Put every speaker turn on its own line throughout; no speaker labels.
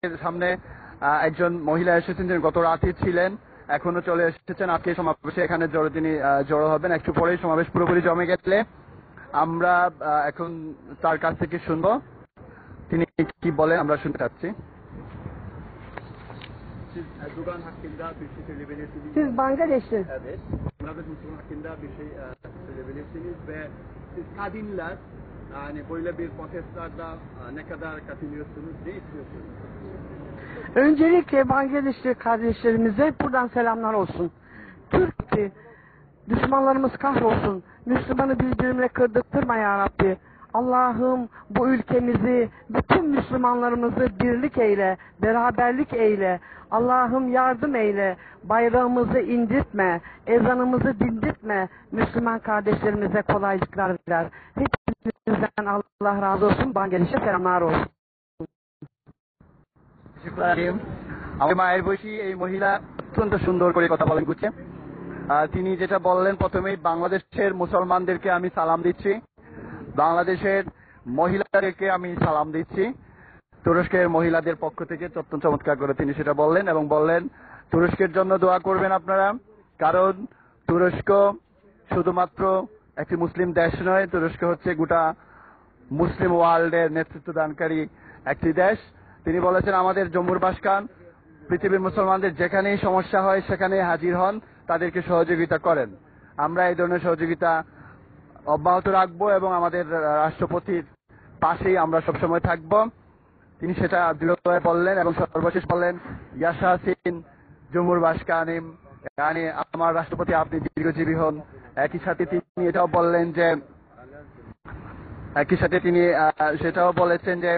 সামনে একজন মহিলা এসেছেন, যিনি গত রাতে ছিলেন, এখনো চলে এসেছেন। আজকে সমাবেশে এখানে তিনি জড়ো হবেন। একটু পরেই সমাবেশ পুরোপুরি জমে গেলে আমরা এখন তার কাছ থেকে শুনবো তিনি কি বলেন, আমরা শুনতে চাচ্ছি। Erdoğan hakkında bir şey söyleyebilirsiniz.
Siz Bangladeşli.
Evet. Murat Mustafa hakkında bir şey söyleyebilirsiniz ve siz kadınlar yani böyle bir protestlarda ne kadar katılıyorsunuz, ne istiyorsunuz?
Öncelikle Bangladeşli kardeşlerimize buradan selamlar olsun. Türk düşmanlarımız kahrolsun. Müslümanı birbirine kırdırtma ya Rabbi. Allah'ım bu ülkemizi, bütün Müslümanlarımızı birlik eyle, beraberlik eyle. Allah'ım yardım eyle, bayrağımızı indirtme, ezanımızı dindirtme, Müslüman kardeşlerimize kolaylıklar ver. Hepinizden Allah razı olsun, Bangladeş'e selamlar olsun.
আমার মায়ের বয়সী এই মহিলা অত্যন্ত সুন্দর করে কথা বলেন গুছে। তিনি যেটা বললেন, প্রথমেই বাংলাদেশের মুসলমানদেরকে আমি সালাম দিচ্ছি, বাংলাদেশের মহিলাদেরকে আমি সালাম দিচ্ছি। তুরস্কের মহিলাদের পক্ষ থেকে অত্যন্ত চমৎকার করে তিনি সেটা বললেন এবং বললেন তুরস্কের জন্য দোয়া করবেন আপনারা, কারণ তুরস্ক শুধুমাত্র একটি মুসলিম দেশ নয়, তুরস্ক হচ্ছে গোটা মুসলিম ওয়ার্ল্ডের নেতৃত্ব দানকারী একটি দেশ। তিনি বলেছেন আমাদের জম্মুর বাসখান পৃথিবীর মুসলমানদের যেখানেই সমস্যা হয় সেখানেই হাজির হন, তাদেরকে সহযোগিতা করেন। আমরা এই ধরনের সহযোগিতা অব্যাহত রাখবো এবং আমাদের রাষ্ট্রপতির পাশেই আমরা সবসময় থাকব। তিনি সেটা দৃঢ়ভাবে বললেন এবং সর্বশেষ বললেন ইয়াসাসিন জম্মুর বাসখানিম, মানে আমার রাষ্ট্রপতি আপনি দীর্ঘজীবী হন। একই সাথে তিনি এটাও বললেন যে সেটাও বলেছেন যে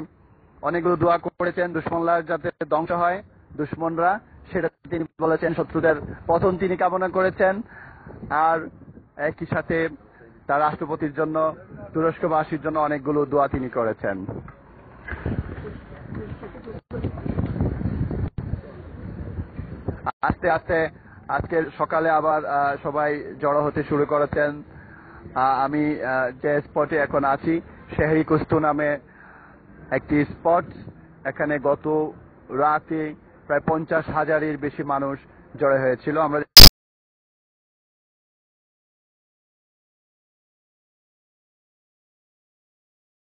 অনেকগুলো দোয়া করেছেন দুশ্মনরা যাতে ধ্বংস হয়, দুশ্মনরা সেটা তিনি বলেছেন, শত্রুদের পতন তিনি কামনা করেছেন। আর একই সাথে তার রাষ্ট্রপতির জন্য, তুরস্কবাসীর জন্য অনেকগুলো দোয়া তিনি করেছেন। আস্তে আস্তে আজকের সকালে আবার সবাই জড়ো হতে শুরু করেছেন। আমি যে স্পটে এখন আছি শেহরি কুস্তু নামে একটি স্পট, এখানে গত রাতে প্রায় 50,000-এর বেশি মানুষ জড়ো হয়েছিল। আমরা